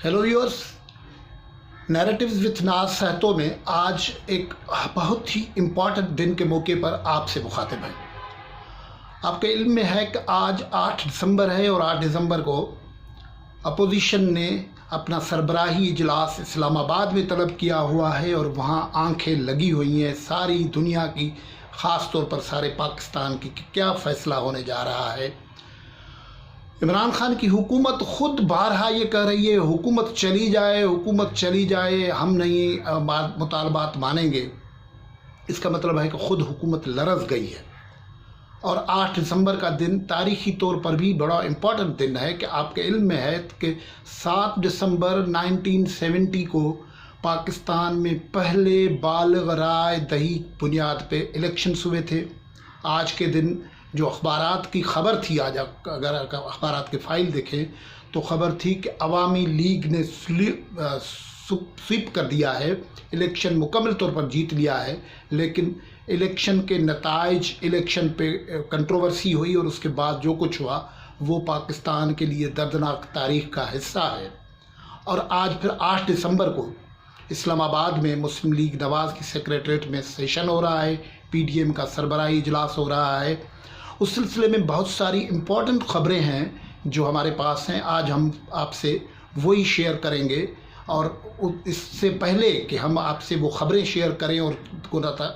Hello viewers, narratives with नाज सहतो में आज एक बहुत ही इम्पॉर्टेंट दिन के मौके पर आपसे मुखातिब है। आपके इल्म में है कि आज 8 दिसंबर है और 8 दिसंबर को अपोजिशन ने अपना सरबराही इजलास इस्लामाबाद में तलब किया हुआ है और वहाँ आंखें लगी हुई हैं सारी दुनिया की, ख़ास तौर पर सारे पाकिस्तान की, कि क्या फ़ैसला होने जा रहा है। इमरान खान की हुकूमत ख़ुद बारहा ये कह रही है हुकूमत चली जाए, हुकूमत चली जाए, हम नहीं मुतालबात मानेंगे। इसका मतलब है कि ख़ुद हुकूमत लरज़ गई है। और 8 दिसंबर का दिन तारीख़ी तौर पर भी बड़ा इम्पॉर्टेंट दिन है कि आपके इल्म में है कि 7 दिसंबर 1970 को पाकिस्तान में पहले बालिग़ राय दही बुनियाद पे इलेक्शंस हुए थे। आज के दिन जो अखबारात की ख़बर थी, आज अगर अखबारात की फ़ाइल देखें तो ख़बर थी कि अवामी लीग ने स्वीप कर दिया है, इलेक्शन मुकम्मल तौर पर जीत लिया है। लेकिन इलेक्शन के नताइज, इलेक्शन पे कंट्रोवर्सी हुई और उसके बाद जो कुछ हुआ वो पाकिस्तान के लिए दर्दनाक तारीख़ का हिस्सा है। और आज फिर 8 दिसंबर को इस्लामाबाद में मुस्लिम लीग नवाज़ की सेक्रेटरीट में सेशन हो रहा है, PDM का सरबराही इजलास हो रहा है। उस सिलसिले में बहुत सारी इम्पॉर्टेंट ख़बरें हैं जो हमारे पास हैं। आज हम आपसे वही शेयर करेंगे और इससे पहले कि हम आपसे वो ख़बरें शेयर करें और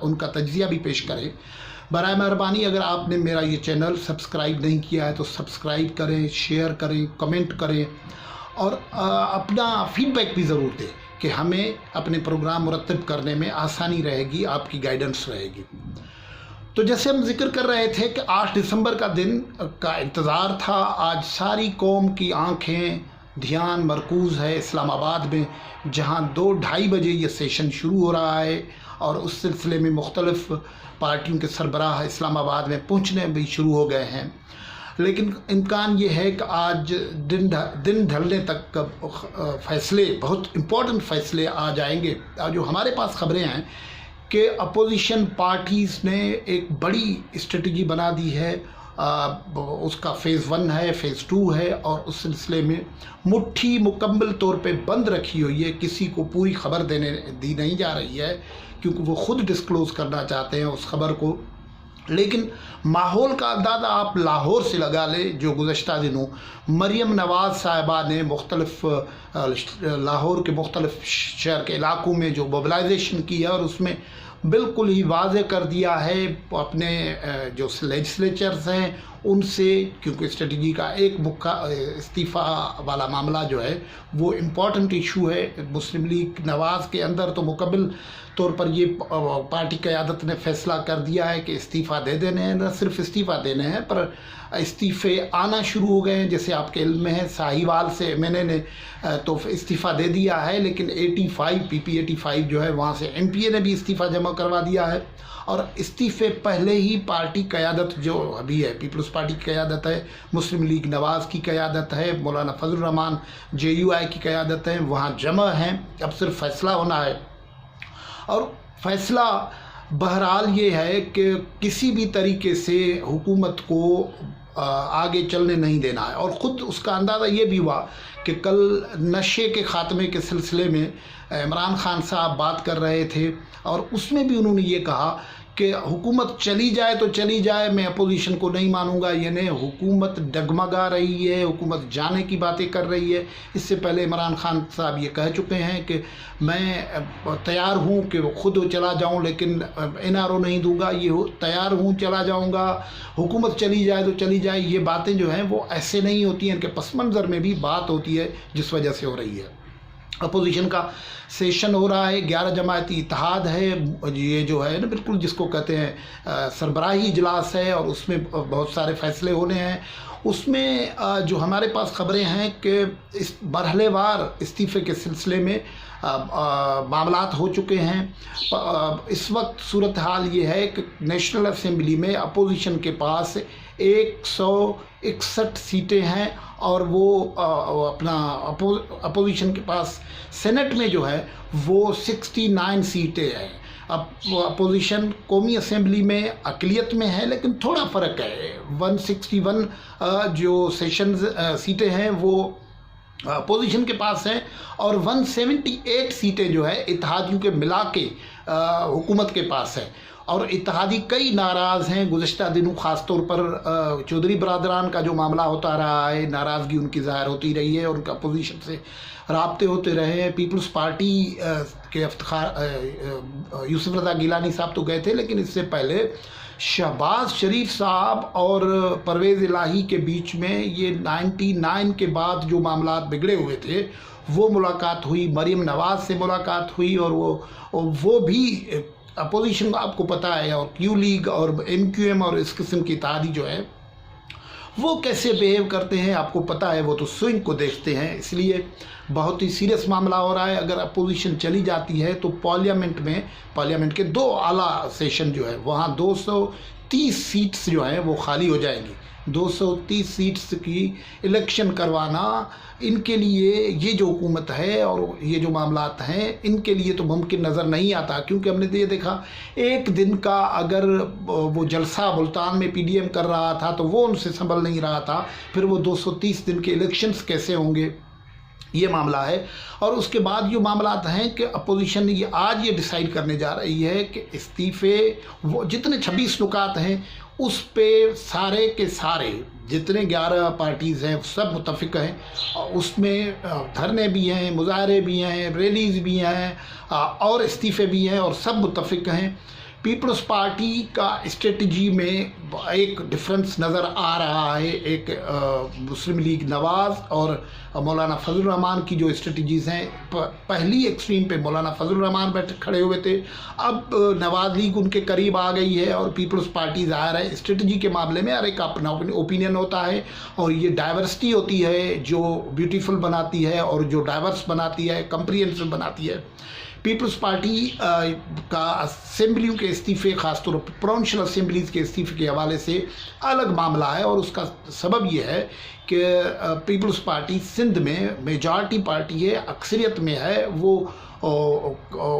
उनका तज्ज़िया भी पेश करें, बराए मेहरबानी अगर आपने मेरा ये चैनल सब्सक्राइब नहीं किया है तो सब्सक्राइब करें, शेयर करें, कमेंट करें और अपना फ़ीडबैक भी ज़रूर दें कि हमें अपने प्रोग्राम मुरतब करने में आसानी रहेगी, आपकी गाइडेंस रहेगी। तो जैसे हम जिक्र कर रहे थे कि 8 दिसंबर का दिन का इंतज़ार था। आज सारी कौम की आंखें, ध्यान मरकूज़ है इस्लामाबाद में, जहां 2-2:30 बजे ये सेशन शुरू हो रहा है और उस सिलसिले में मुख्तलिफ़ पार्टियों के सरबराह इस्लामाबाद में पहुंचने भी शुरू हो गए हैं। लेकिन इम्कान ये है कि आज दिन ढलने तक फ़ैसले, बहुत इम्पोर्टेंट फ़ैसले आ जाएंगे। जो हमारे पास ख़बरें हैं कि अपोजिशन पार्टीज़ ने एक बड़ी स्ट्रेटजी बना दी है। उसका फ़ेज़ 1 है, फ़ेज़ 2 है और उस सिलसिले में मुट्ठी मुकम्मल तौर पे बंद रखी हुई है। किसी को पूरी ख़बर दी नहीं जा रही है क्योंकि वो ख़ुद डिस्क्लोज़ करना चाहते हैं उस ख़बर को। लेकिन माहौल का अंदाज़ा आप लाहौर से लगा लें, जो गुज़श्ता दिनों मरियम नवाज़ साहिबा ने मुख्तलिफ़ लाहौर के मुख्तलिफ़ शहर के इलाक़ों में जो मोबिलाइजेशन की है और उसमें बिल्कुल ही वाज़े कर दिया है अपने जो लेजिस्लेचर्स हैं उनसे, क्योंकि स्ट्रेटजी का एक मुख्य इस्तीफ़ा वाला मामला जो है वो इम्पॉर्टेंट इशू है। मुस्लिम लीग नवाज़ के अंदर तो मुकम्मल तौर पर ये पार्टी क़यादत ने फ़ैसला कर दिया है कि इस्तीफ़ा दे देने हैं, न सिर्फ इस्तीफ़ा देने हैं पर इस्तीफ़े आना शुरू हो गए हैं। जैसे आपके इल्म में है साहिवाल से MNA ने तो इस्तीफ़ा दे दिया है, लेकिन 85 PP 85 जो है वहाँ से MPA ने भी इस्तीफ़ा जमा करवा दिया है। और इस्तीफ़े पहले ही पार्टी क़यादत जो अभी है, पीपल्स पार्टी की क़यादत है, मुस्लिम लीग नवाज़ की क़यादत है, मौलाना फजल रहमान JUI की क़यादत है, वहाँ जमा हैं। अब सिर्फ फ़ैसला होना है और फ़ैसला बहरहाल ये है कि किसी भी तरीके से हुकूमत को आगे चलने नहीं देना है। और ख़ुद उसका अंदाज़ा ये भी हुआ कि कल नशे के ख़ात्मे के सिलसिले में इमरान खान साहब बात कर रहे थे और उसमें भी उन्होंने ये कहा कि हुकूमत चली जाए तो चली जाए, मैं अपोजिशन को नहीं मानूंगा। यानी हुकूमत डगमगा रही है, हुकूमत जाने की बातें कर रही है। इससे पहले इमरान खान साहब ये कह चुके हैं कि मैं तैयार हूँ कि खुद चला जाऊँ, लेकिन NRO नहीं दूंगा, ये तैयार हूँ चला जाऊँगा, हुकूमत चली जाए तो चली जाए। ये बातें जो हैं वो ऐसे नहीं होती हैं, इनके पस मंज़र में भी बात होती है जिस वजह से हो रही है। अपोजिशन का सेशन हो रहा है, 11 जमाती इत्तेहाद है, ये जो है ना बिल्कुल जिसको कहते हैं सरबराही इजलास है और उसमें बहुत सारे फ़ैसले होने हैं। उसमें जो हमारे पास ख़बरें हैं कि इस मरहलेवार इस्तीफ़े के सिलसिले में मामलात हो चुके हैं। इस वक्त सूरत हाल ये है कि नेशनल असेंबली में अपोजिशन के पास 161 सीटें हैं और वो अपना अपोजिशन के पास सेनेट में जो है वो 69 सीटें हैं। अब अपोजिशन कौमी असेंबली में अक़लियत में है, लेकिन थोड़ा फ़र्क है। 161 जो सेशन सीटें हैं वो अपोजिशन के पास हैं और 178 सीटें जो है इत्तेहादियों के मिला के हुकूमत के पास है। और इत्तेहादी कई नाराज़ हैं। गुज़श्ता दिनों ख़ास तौर पर चौधरी बरादरान का जो मामला होता रहा है, नाराज़गी उनकी ज़ाहिर होती रही है और उनका अपोजिशन से राब्ते होते रहे हैं। पीपल्स पार्टी के इफ्तिखार यूसुफ रज़ा गिलानी साहब तो गए थे, लेकिन इससे पहले शहबाज शरीफ साहब और परवेज़ इलाही के बीच में ये 99 के बाद जो मामलात बिगड़े हुए थे वो मुलाकात हुई। मरीम नवाज़ से मुलाकात हुई और वो भी अपोजिशन, आपको पता है, और क्यू लीग और MQM और इस किस्म की इत्तेहादी जो है वो कैसे बिहेव करते हैं आपको पता है। वो तो स्विंग को देखते हैं, इसलिए बहुत ही सीरियस मामला हो रहा है। अगर अपोजिशन चली जाती है तो पार्लियामेंट के 2 आला सेशन जो है वहाँ 230 सीट्स जो हैं वो खाली हो जाएंगी। 230 सीट्स की इलेक्शन करवाना इनके लिए, ये जो हुकूमत है और ये जो मामलात हैं, इनके लिए तो मुमकिन नज़र नहीं आता। क्योंकि हमने तो ये देखा, एक दिन का अगर वो जलसा मुल्तान में PDM कर रहा था तो वो उनसे संभल नहीं रहा था, फिर वो 230 दिन के इलेक्शंस कैसे होंगे, ये मामला है। और उसके बाद जो मामलात हैं कि अपोजिशन आज ये डिसाइड करने जा रही है कि इस्तीफ़े, वो जितने 26 नुकात हैं उस पे सारे के सारे जितने 11 पार्टीज़ हैं सब मुत्तफ़िक़ हैं। उसमें धरने भी हैं, मुज़ाहरे भी हैं, रैलीज़ भी हैं और इस्तीफ़े भी हैं और सब मुत्तफ़िक़ हैं। पीपल्स पार्टी का स्ट्रेटजी में एक डिफरेंस नज़र आ रहा है। एक मुस्लिम लीग नवाज़ और मौलाना फजल रहमान की जो स्ट्रेटजीज़ हैं, पहली एक्सट्रीम पे मौलाना फजल रहमान खड़े हुए थे, अब नवाज़ लीग उनके करीब आ गई है और पीपल्स पार्टी ज़ाहिर है स्ट्रेटजी के मामले में हर एक अपना ओपिनियन होता है और ये डाइवर्सिटी होती है जो ब्यूटीफुल बनाती है और जो डाइवर्स बनाती है, कंप्रिहेंसिव बनाती है। पीपल्स पार्टी का असेंबलियों के इस्तीफ़े, ख़ासतौर पर प्रोविंशियल असेंबलीज़ के इस्तीफ़े के हवाले से अलग मामला है और उसका सबब ये है कि पीपल्स पार्टी सिंध में मेजॉरिटी पार्टी है, अक्सरियत में है, वो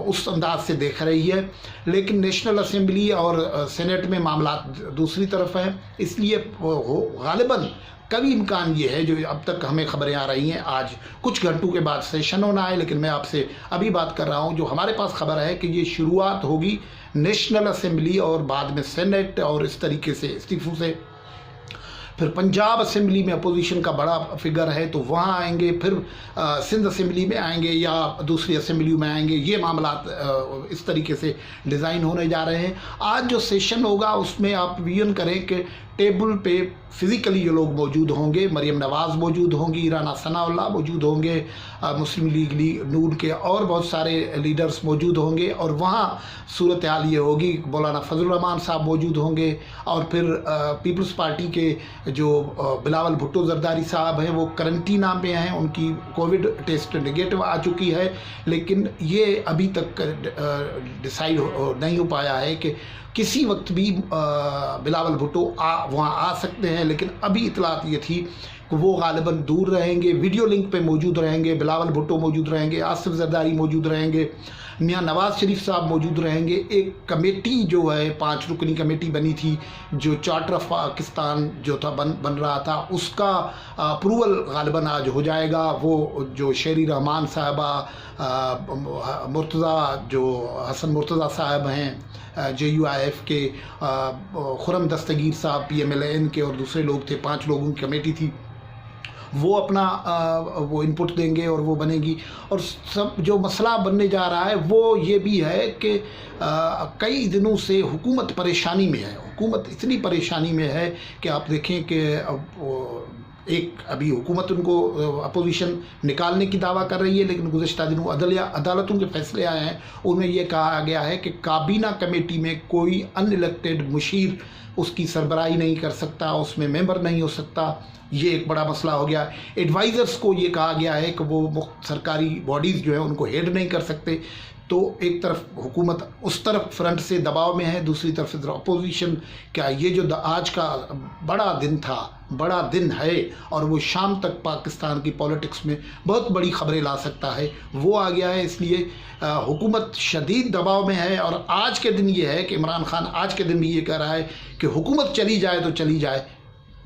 उस अंदाज से देख रही है। लेकिन नेशनल असेंबली और सेनेट में मामला दूसरी तरफ है, इसलिए गालिबन कभी इम्कान ये है, जो अब तक हमें खबरें आ रही हैं, आज कुछ घंटों के बाद सेशन होना है, लेकिन मैं आपसे अभी बात कर रहा हूँ, जो हमारे पास खबर है कि ये शुरुआत होगी नेशनल असेंबली और बाद में सेनेट और इस तरीके से इस्तीफों से। फिर पंजाब असेंबली में अपोजिशन का बड़ा फिगर है तो वहाँ आएंगे, फिर सिंध असेंबली में आएंगे या दूसरी असेंबलियों में आएंगे। ये मामला इस तरीके से डिज़ाइन होने जा रहे हैं। आज जो सेशन होगा उसमें आप विजन करें कि टेबल पे फिज़िकली जो लोग मौजूद होंगे, मरीम नवाज़ मौजूद होंगी, राना सनाउल्लाह मौजूद होंगे, मुस्लिम लीग नून के और बहुत सारे लीडर्स मौजूद होंगे और वहाँ सूरत हाल ये होगी, मौलाना फजल रहमान साहब मौजूद होंगे और फिर पीपल्स पार्टी के जो बिलावल भुट्टो जरदारी साहब हैं वो करंटीना में हैं, उनकी कोविड टेस्ट नेगेटिव आ चुकी है, लेकिन ये अभी तक डिसाइड नहीं हो पाया है कि किसी वक्त भी बिलावल भुट्टो वहाँ आ सकते हैं। लेकिन अभी इतलात ये थी कि वो गालिबन दूर रहेंगे, वीडियो लिंक पे मौजूद रहेंगे, बिलावल भुट्टो मौजूद रहेंगे, आसिफ जरदारी मौजूद रहेंगे, मियाँ नवाज़ शरीफ साहब मौजूद रहेंगे। एक कमेटी जो है 5 रुकनी कमेटी बनी थी, जो चार्टर ऑफ पाकिस्तान जो था बन रहा था, उसका अप्रूवल गालिबन आज हो जाएगा। वो जो शेरी रहमान साहबा, मुर्तज़ा जो हसन मुर्तज़ा साहब हैं JUIF के, खुरम दस्तगीर साहब PMLN के और दूसरे लोग थे, 5 लोगों की कमेटी थी, वो अपना वो इनपुट देंगे और वो बनेगी। और सब जो मसला बनने जा रहा है वो ये भी है कि कई दिनों से हुकूमत परेशानी में है। हुकूमत इतनी परेशानी में है कि आप देखें कि एक अभी हुकूमत उनको अपोजिशन निकालने की दावा कर रही है, लेकिन गुज़श्ता दिनों अदालतों के फैसले आए हैं, उनमें यह कहा गया है कि काबीना कमेटी में कोई अनइलेक्टेड मुशीर उसकी सरबराही नहीं कर सकता, उसमें मेंबर नहीं हो सकता। ये एक बड़ा मसला हो गया। एडवाइज़र्स को ये कहा गया है कि वो सरकारी बॉडीज़ जो है उनको हेड नहीं कर सकते। तो एक तरफ हुकूमत उस तरफ फ्रंट से दबाव में है, दूसरी तरफ इधर अपोजिशन। क्या ये जो आज का बड़ा दिन था, बड़ा दिन है और वो शाम तक पाकिस्तान की पॉलिटिक्स में बहुत बड़ी खबरें ला सकता है, वो आ गया है। इसलिए हुकूमत शदीद दबाव में है और आज के दिन ये है कि इमरान खान आज के दिन भी ये कह रहा है कि हुकूमत चली जाए तो चली जाए,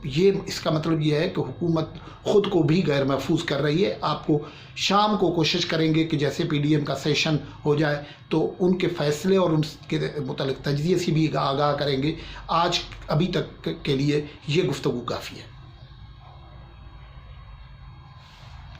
یہ اس کا مطلب یہ ہے کہ حکومت خود کو بھی غیر محفوظ کر رہی ہے. آپ کو شام کو کوشش کریں گے کہ جیسے پی ڈی ایم کا سیشن ہو جائے تو ان کے فیصلے اور ان کے متعلق تجزیے سے بھی آگاہ کریں گے. آج ابھی تک کے لیے یہ گفتگو کافی ہے.